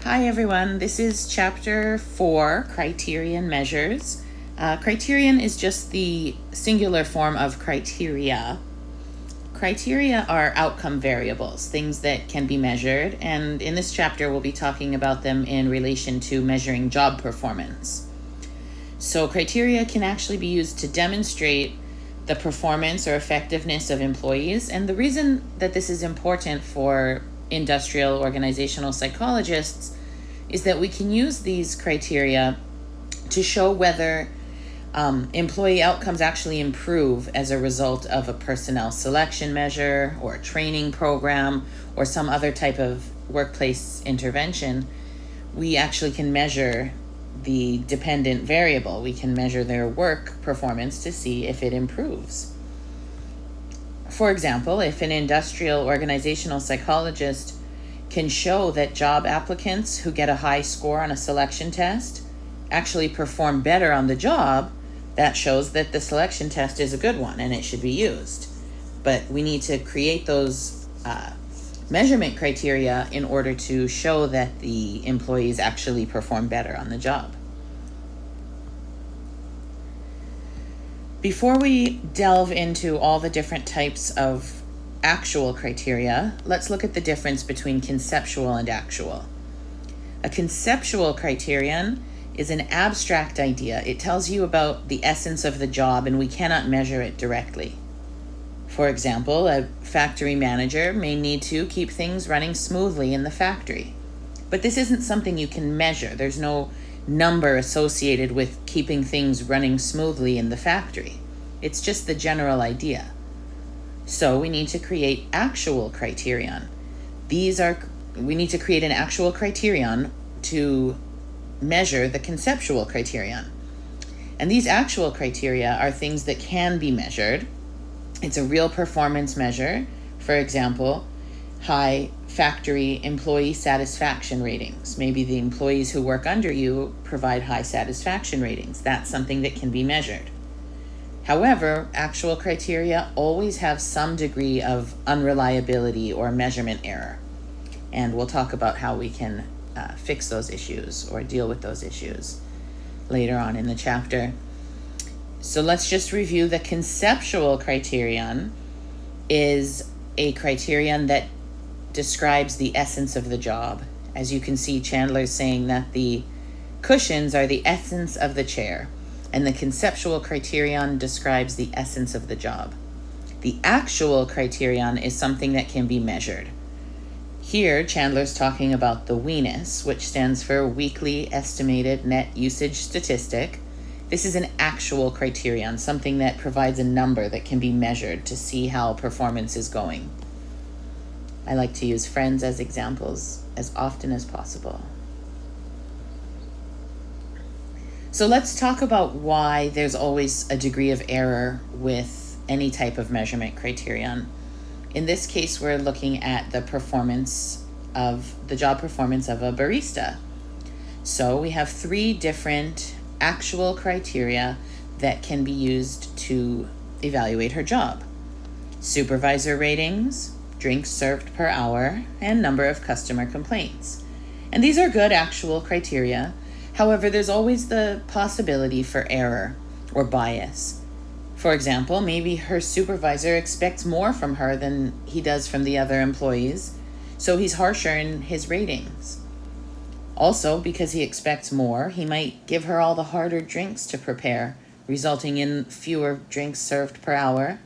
Hi everyone, this is chapter 4, Criterion Measures. Criterion is just the singular form of criteria. Criteria are outcome variables, things that can be measured, and in this chapter we'll be talking about them in relation to measuring job performance. So criteria can actually be used to demonstrate the performance or effectiveness of employees, and the reason that this is important for industrial organizational psychologists is that we can use these criteria to show whether employee outcomes actually improve as a result of a personnel selection measure or a training program or some other type of workplace intervention. We actually can measure the dependent variable. We can measure their work performance to see if it improves. For example, if an industrial organizational psychologist can show that job applicants who get a high score on a selection test actually perform better on the job, that shows that the selection test is a good one and it should be used. But we need to create those measurement criteria in order to show that the employees actually perform better on the job. Before we delve into all the different types of actual criteria, let's look at the difference between conceptual and actual. A conceptual criterion is an abstract idea. It tells you about the essence of the job and we cannot measure it directly. For example, a factory manager may need to keep things running smoothly in the factory. But this isn't something you can measure. There's no number associated with keeping things running smoothly in the factory. It's just the general idea. So we need to create actual criterion. We need to create an actual criterion to measure the conceptual criterion. And these actual criteria are things that can be measured. It's a real performance measure. For example, high factory employee satisfaction ratings. Maybe the employees who work under you provide high satisfaction ratings. That's something that can be measured. However, actual criteria always have some degree of unreliability or measurement error. And we'll talk about how we can fix those issues or deal with those issues later on in the chapter. So let's just review. The conceptual criterion is a criterion that describes the essence of the job. As you can see, Chandler's saying that the cushions are the essence of the chair, and the conceptual criterion describes the essence of the job. The actual criterion is something that can be measured. Here, Chandler's talking about the WENUS, which stands for Weekly Estimated Net Usage Statistic. This is an actual criterion, something that provides a number that can be measured to see how performance is going. I like to use friends as examples as often as possible. So let's talk about why there's always a degree of error with any type of measurement criterion. In this case, we're looking at the job performance of a barista. So we have 3 different actual criteria that can be used to evaluate her job: supervisor ratings, drinks served per hour, and number of customer complaints. And these are good actual criteria. However, there's always the possibility for error or bias. For example, maybe her supervisor expects more from her than he does from the other employees, so he's harsher in his ratings. Also, because he expects more, he might give her all the harder drinks to prepare, resulting in fewer drinks served per hour.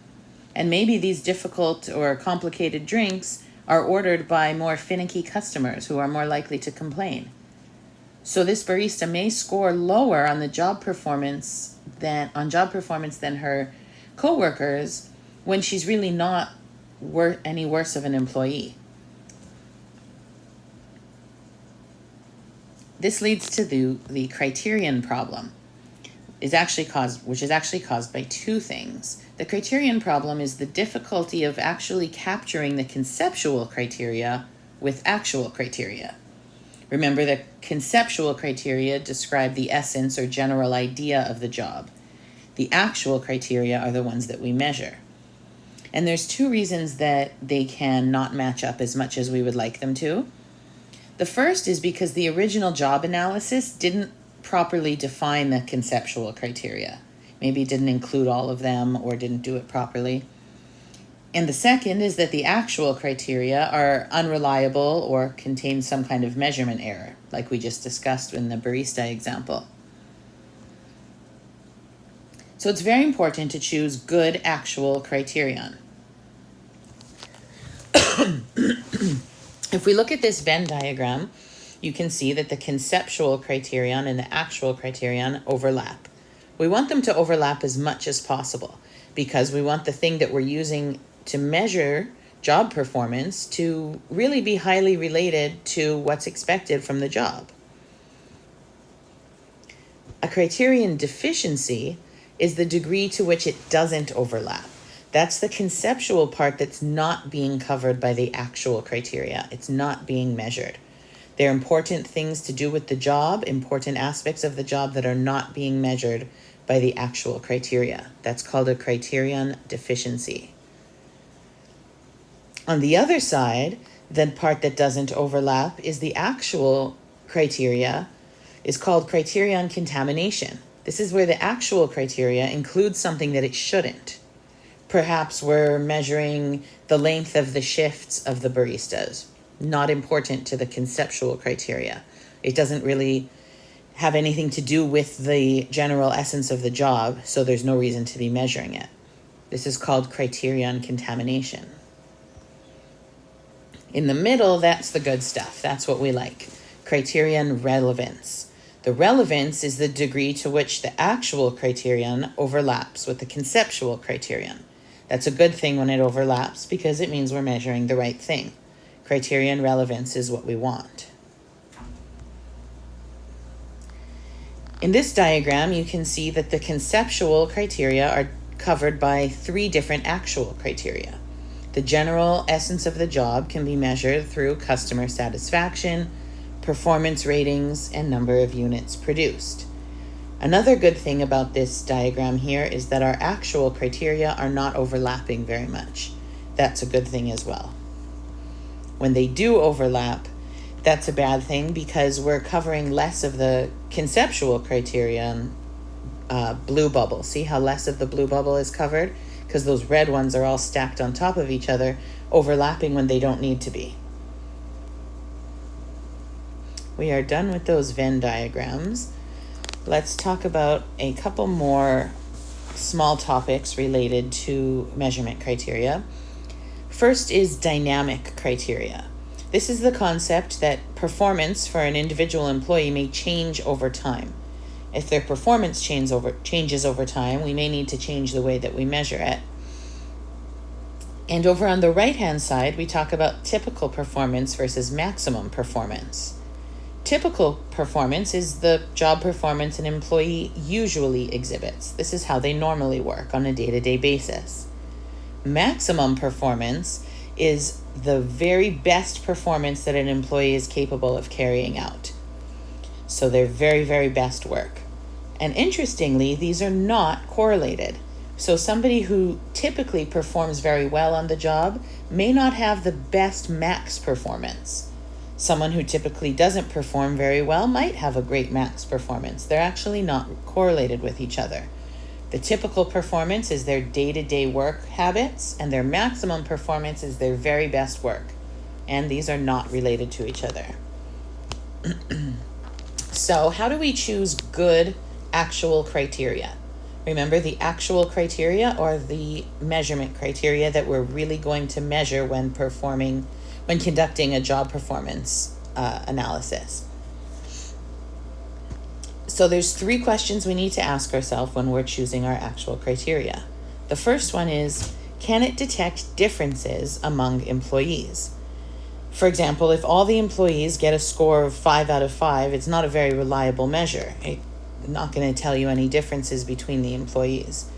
And maybe these difficult or complicated drinks are ordered by more finicky customers who are more likely to complain. So this barista may score lower on job performance than her coworkers when she's really not any worse of an employee. This leads to the criterion problem, which is actually caused by 2 things. The criterion problem is the difficulty of actually capturing the conceptual criteria with actual criteria. Remember, the conceptual criteria describe the essence or general idea of the job. The actual criteria are the ones that we measure. And there's 2 reasons that they can not match up as much as we would like them to. The first is because the original job analysis didn't properly define the conceptual criteria. Maybe didn't include all of them or didn't do it properly. And the second is that the actual criteria are unreliable or contain some kind of measurement error, like we just discussed in the barista example. So it's very important to choose good actual criterion. If we look at this Venn diagram, you can see that the conceptual criterion and the actual criterion overlap. We want them to overlap as much as possible because we want the thing that we're using to measure job performance to really be highly related to what's expected from the job. A criterion deficiency is the degree to which it doesn't overlap. That's the conceptual part that's not being covered by the actual criteria. It's not being measured. There are important things to do with the job, important aspects of the job that are not being measured by the actual criteria. That's called a criterion deficiency. On the other side, the part that doesn't overlap is the actual criteria is called criterion contamination. This is where the actual criteria includes something that it shouldn't. Perhaps we're measuring the length of the shifts of the baristas. Not important to the conceptual criteria. It doesn't really have anything to do with the general essence of the job, so there's no reason to be measuring it. This is called criterion contamination. In the middle, that's the good stuff. That's what we like. Criterion relevance. The relevance is the degree to which the actual criterion overlaps with the conceptual criterion. That's a good thing when it overlaps because it means we're measuring the right thing. Criterion relevance is what we want. In this diagram, you can see that the conceptual criteria are covered by 3 different actual criteria. The general essence of the job can be measured through customer satisfaction, performance ratings, and number of units produced. Another good thing about this diagram here is that our actual criteria are not overlapping very much. That's a good thing as well. When they do overlap, that's a bad thing because we're covering less of the conceptual criterion blue bubble. See how less of the blue bubble is covered? Because those red ones are all stacked on top of each other, overlapping when they don't need to be. We are done with those Venn diagrams. Let's talk about a couple more small topics related to measurement criteria. First is dynamic criteria. This is the concept that performance for an individual employee may change over time. If their performance changes over time, we may need to change the way that we measure it. And over on the right-hand side, we talk about typical performance versus maximum performance. Typical performance is the job performance an employee usually exhibits. This is how they normally work on a day-to-day basis. Maximum performance is the very best performance that an employee is capable of carrying out. So their very, very best work. And interestingly, these are not correlated. So somebody who typically performs very well on the job may not have the best max performance. Someone who typically doesn't perform very well might have a great max performance. They're actually not correlated with each other. The typical performance is their day-to-day work habits, and their maximum performance is their very best work. And these are not related to each other. So how do we choose good actual criteria? Remember, the actual criteria or the measurement criteria that we're really going to measure when conducting a job performance analysis. So there's 3 questions we need to ask ourselves when we're choosing our actual criteria. The first one is, can it detect differences among employees? For example, if all the employees get a score of 5 out of 5, it's not a very reliable measure. It's not going to tell you any differences between the employees.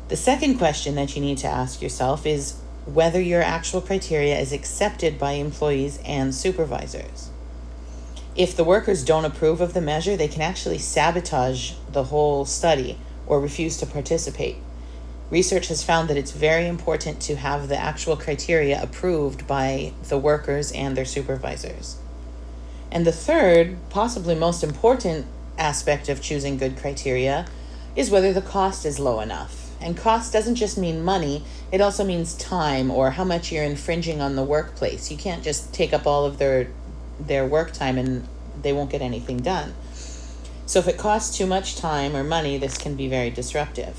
The second question that you need to ask yourself is whether your actual criteria is accepted by employees and supervisors. If the workers don't approve of the measure, they can actually sabotage the whole study or refuse to participate. Research has found that it's very important to have the actual criteria approved by the workers and their supervisors. And the third, possibly most important aspect of choosing good criteria is whether the cost is low enough. And cost doesn't just mean money, it also means time or how much you're infringing on the workplace. You can't just take up all of their work time and they won't get anything done. So if it costs too much time or money, this can be very disruptive.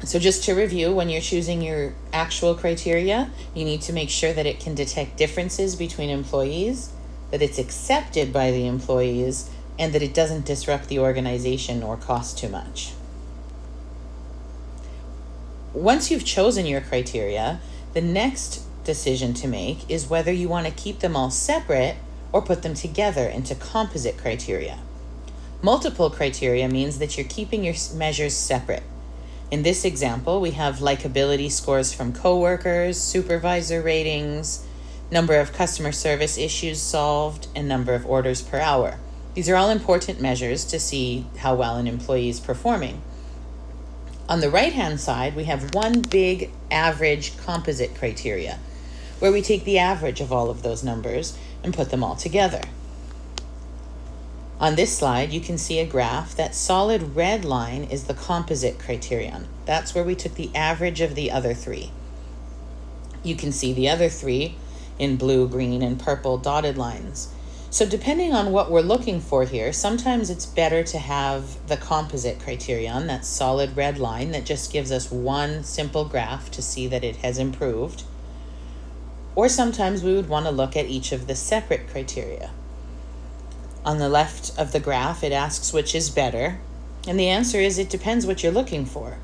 So just to review, when you're choosing your actual criteria, you need to make sure that it can detect differences between employees, that it's accepted by the employees, and that it doesn't disrupt the organization or cost too much. Once you've chosen your criteria, the next decision to make is whether you want to keep them all separate or put them together into composite criteria. Multiple criteria means that you're keeping your measures separate. In this example, we have likability scores from coworkers, supervisor ratings, number of customer service issues solved, and number of orders per hour. These are all important measures to see how well an employee is performing. On the right-hand side, we have one big average composite criteria, where we take the average of all of those numbers and put them all together. On this slide, you can see a graph. That solid red line is the composite criterion. That's where we took the average of the other three. You can see the other three in blue, green, and purple dotted lines. So depending on what we're looking for here, sometimes it's better to have the composite criterion, that solid red line that just gives us one simple graph to see that it has improved. Or sometimes we would want to look at each of the separate criteria. On the left of the graph, it asks which is better, and the answer is it depends what you're looking for.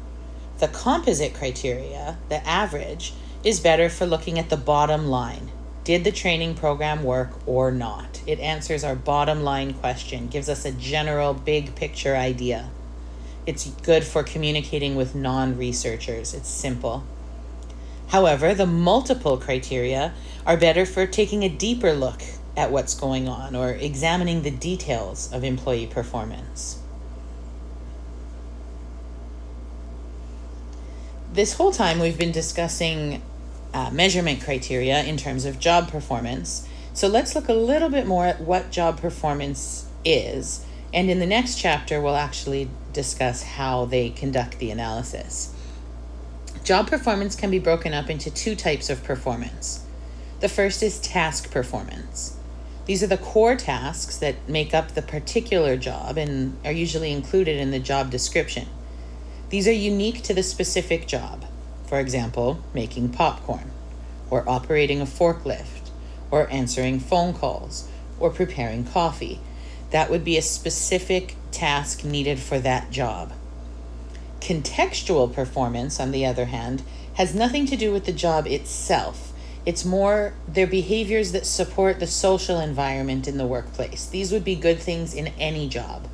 The composite criteria, the average, is better for looking at the bottom line. Did the training program work or not? It answers our bottom line question, gives us a general big picture idea. It's good for communicating with non-researchers. It's simple. However, the multiple criteria are better for taking a deeper look at what's going on or examining the details of employee performance. This whole time we've been discussing measurement criteria in terms of job performance. So let's look a little bit more at what job performance is. And in the next chapter, we'll actually discuss how they conduct the analysis. Job performance can be broken up into two types of performance. The first is task performance. These are the core tasks that make up the particular job and are usually included in the job description. These are unique to the specific job. For example, making popcorn, or operating a forklift, or answering phone calls, or preparing coffee. That would be a specific task needed for that job. Contextual performance, on the other hand, has nothing to do with the job itself. It's more their behaviors that support the social environment in the workplace. These would be good things in any job.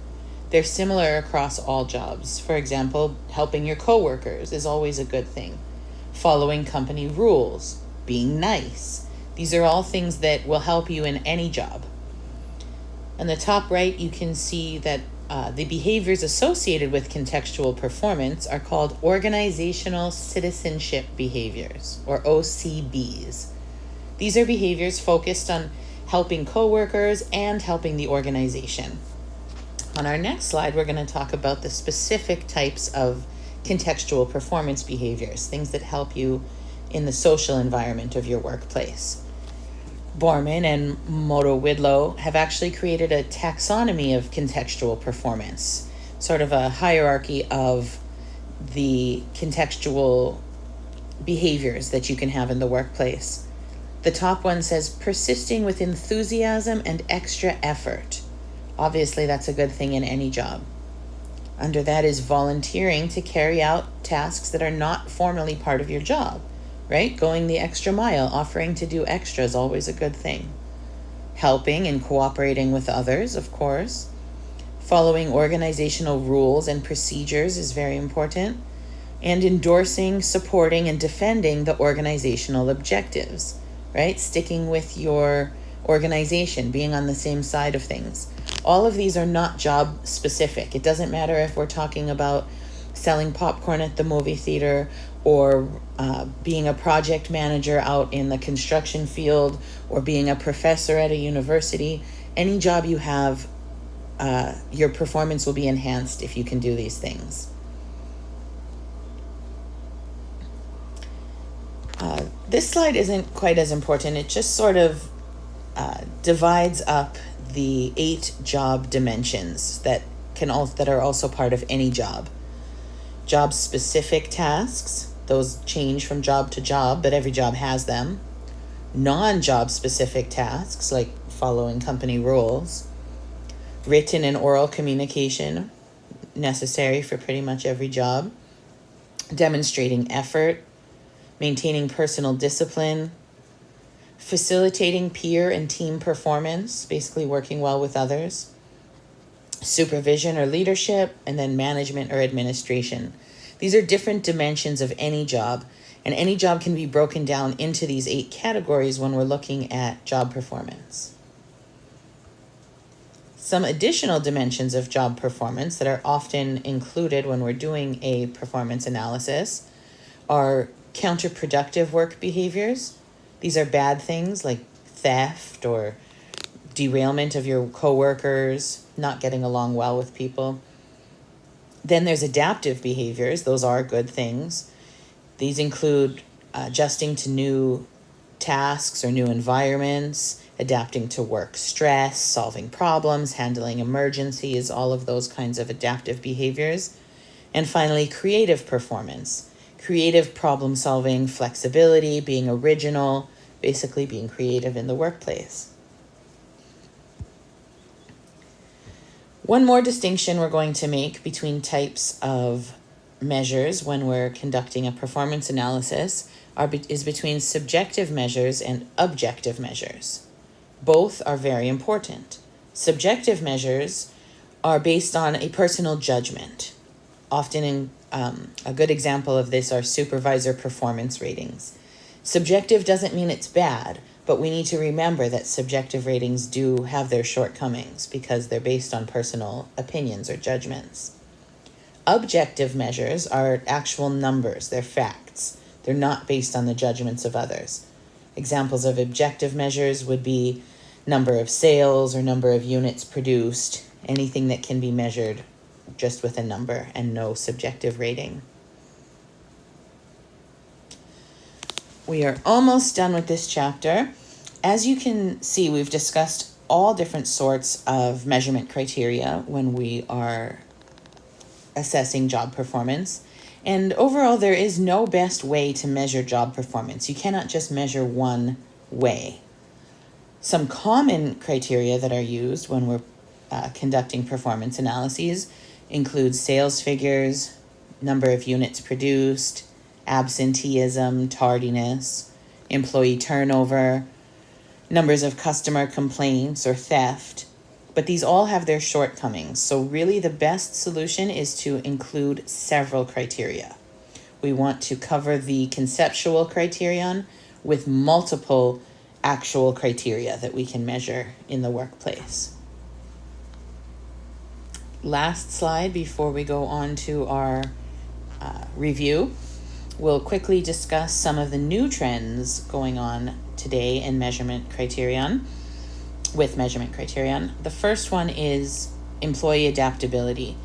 They're similar across all jobs. For example, helping your coworkers is always a good thing. Following company rules, being nice. These are all things that will help you in any job. On the top right, you can see that the behaviors associated with contextual performance are called organizational citizenship behaviors, or OCBs. These are behaviors focused on helping coworkers and helping the organization. On our next slide, we're going to talk about the specific types of contextual performance behaviors, things that help you in the social environment of your workplace. Borman and Moto-Widlow have actually created a taxonomy of contextual performance, sort of a hierarchy of the contextual behaviors that you can have in the workplace. The top one says persisting with enthusiasm and extra effort. Obviously, that's a good thing in any job. Under that is volunteering to carry out tasks that are not formally part of your job, right? Going the extra mile, offering to do extra is always a good thing. Helping and cooperating with others, of course. Following organizational rules and procedures is very important. And endorsing, supporting, and defending the organizational objectives, right? Sticking with your organization, being on the same side of things. All of these are not job specific. It doesn't matter if we're talking about selling popcorn at the movie theater or being a project manager out in the construction field, or being a professor at a university. Any job you have, your performance will be enhanced if you can do these things. This slide isn't quite as important. It just sort of divides up the 8 job dimensions that are also part of any job. Job-specific tasks, those change from job to job, but every job has them. Non-job specific tasks, like following company rules. Written and oral communication, necessary for pretty much every job. Demonstrating effort, maintaining personal discipline, facilitating peer and team performance, basically working well with others, supervision or leadership, and then management or administration. These are different dimensions of any job, and any job can be broken down into these 8 categories when we're looking at job performance. Some additional dimensions of job performance that are often included when we're doing a performance analysis are counterproductive work behaviors. These are bad things like theft or derailment of your coworkers, not getting along well with people. Then there's adaptive behaviors. Those are good things. These include adjusting to new tasks or new environments, adapting to work stress, solving problems, handling emergencies, all of those kinds of adaptive behaviors. And finally, creative performance. Creative problem solving, flexibility, being original, basically being creative in the workplace. One more distinction we're going to make between types of measures when we're conducting a performance analysis is between subjective measures and objective measures. Both are very important. Subjective measures are based on a personal judgment. Often a good example of this are supervisor performance ratings. Subjective doesn't mean it's bad, but we need to remember that subjective ratings do have their shortcomings because they're based on personal opinions or judgments. Objective measures are actual numbers, they're facts. They're not based on the judgments of others. Examples of objective measures would be number of sales or number of units produced, anything that can be measured just with a number and no subjective rating. We are almost done with this chapter. As you can see, we've discussed all different sorts of measurement criteria when we are assessing job performance. And overall, there is no best way to measure job performance. You cannot just measure one way. Some common criteria that are used when we're conducting performance analyses include sales figures, number of units produced, absenteeism, tardiness, employee turnover, numbers of customer complaints or theft. But these all have their shortcomings. So really the best solution is to include several criteria. We want to cover the conceptual criterion with multiple actual criteria that we can measure in the workplace. Last slide before we go on to our review. We'll quickly discuss some of the new trends going on today in measurement criterion. The first one is employee adaptability.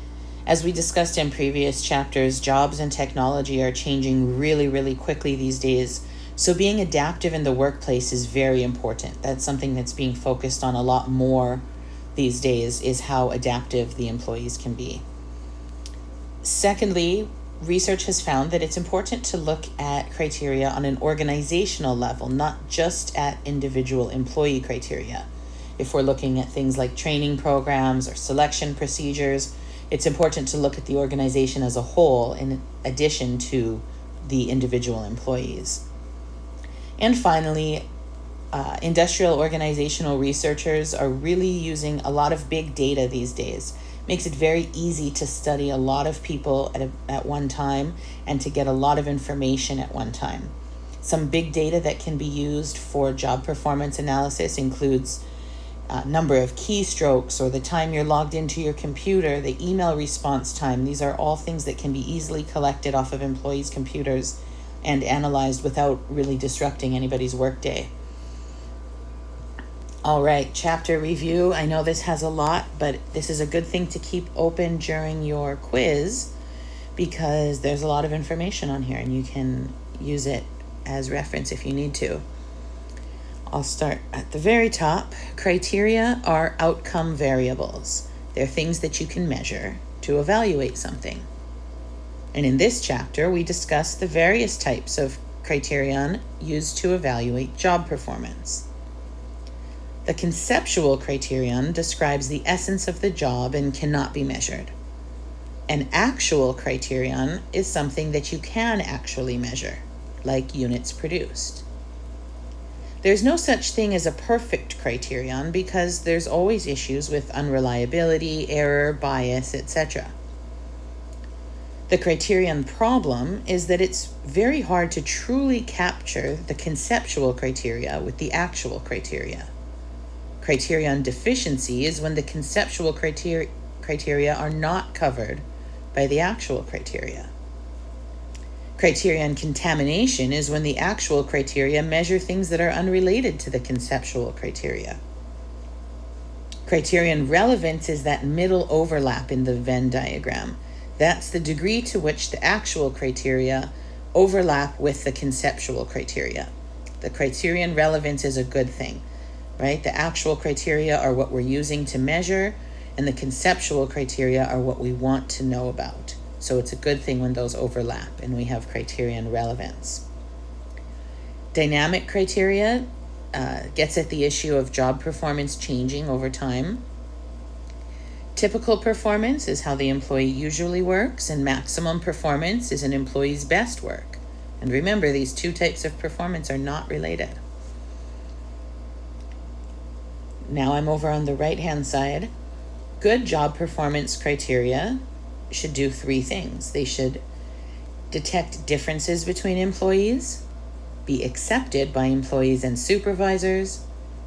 As we discussed in previous chapters, jobs and technology are changing really, really quickly these days. So being adaptive in the workplace is very important. That's something that's being focused on a lot more these days, is how adaptive the employees can be. Secondly, research has found that it's important to look at criteria on an organizational level, not just at individual employee criteria. If we're looking at things like training programs or selection procedures, it's important to look at the organization as a whole in addition to the individual employees. And finally, industrial organizational researchers are really using a lot of big data these days. Makes it very easy to study a lot of people at one time and to get a lot of information at one time. Some big data that can be used for job performance analysis includes number of keystrokes or the time you're logged into your computer, the email response time. These are all things that can be easily collected off of employees' computers and analyzed without really disrupting anybody's workday. All right, chapter review. I know this has a lot, but this is a good thing to keep open during your quiz because there's a lot of information on here and you can use it as reference if you need to. I'll start at the very top. Criteria are outcome variables. They're things that you can measure to evaluate something. And in this chapter, we discuss the various types of criterion used to evaluate job performance. The conceptual criterion describes the essence of the job and cannot be measured. An actual criterion is something that you can actually measure, like units produced. There's no such thing as a perfect criterion because there's always issues with unreliability, error, bias, etc. The criterion problem is that it's very hard to truly capture the conceptual criteria with the actual criteria. Criterion deficiency is when the conceptual criteria are not covered by the actual criteria. Criterion contamination is when the actual criteria measure things that are unrelated to the conceptual criteria. Criterion relevance is that middle overlap in the Venn diagram. That's the degree to which the actual criteria overlap with the conceptual criteria. The criterion relevance is a good thing, right? The actual criteria are what we're using to measure, and the conceptual criteria are what we want to know about. So it's a good thing when those overlap and we have criterion relevance. Dynamic criteria gets at the issue of job performance changing over time. Typical performance is how the employee usually works, and maximum performance is an employee's best work. And remember, these two types of performance are not related. Now I'm over on the right-hand side. Good job performance criteria should do three things. They should detect differences between employees, be accepted by employees and supervisors,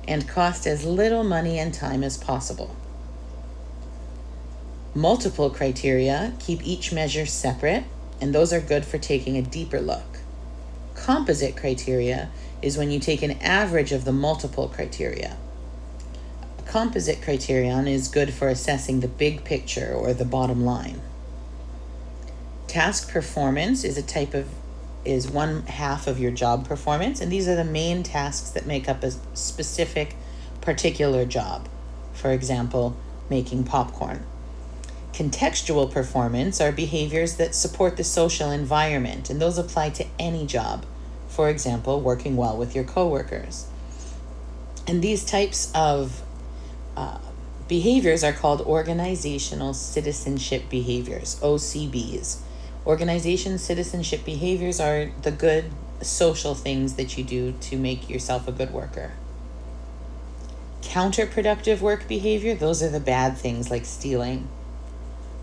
and cost as little money and time as possible. Multiple criteria keep each measure separate, and those are good for taking a deeper look. Composite criteria is when you take an average of the multiple criteria. A composite criterion is good for assessing the big picture or the bottom line. Task performance is one half of your job performance, and these are the main tasks that make up a specific particular job. For example, making popcorn. Contextual performance are behaviors that support the social environment, and those apply to any job. For example, working well with your coworkers. And these types of behaviors are called organizational citizenship behaviors, OCBs. Organization citizenship behaviors are the good social things that you do to make yourself a good worker. Counterproductive work behavior, those are the bad things like stealing.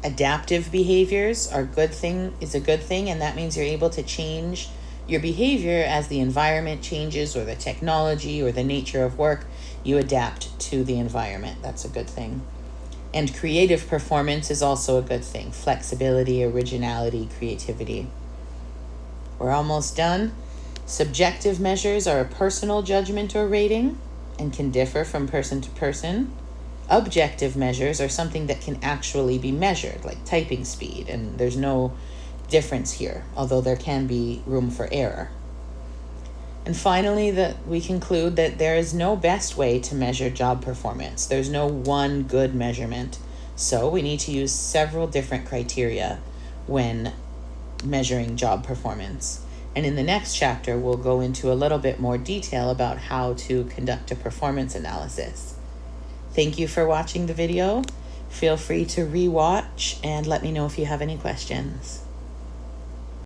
Adaptive behaviors are a good thing, and that means you're able to change your behavior as the environment changes or the technology or the nature of work. You adapt to the environment. That's a good thing. And creative performance is also a good thing. Flexibility, originality, creativity. We're almost done. Subjective measures are a personal judgment or rating and can differ from person to person. Objective measures are something that can actually be measured, like typing speed, and there's no difference here, although there can be room for error. And finally, we conclude that there is no best way to measure job performance. There's no one good measurement. So we need to use several different criteria when measuring job performance. And in the next chapter, we'll go into a little bit more detail about how to conduct a performance analysis. Thank you for watching the video. Feel free to re-watch and let me know if you have any questions.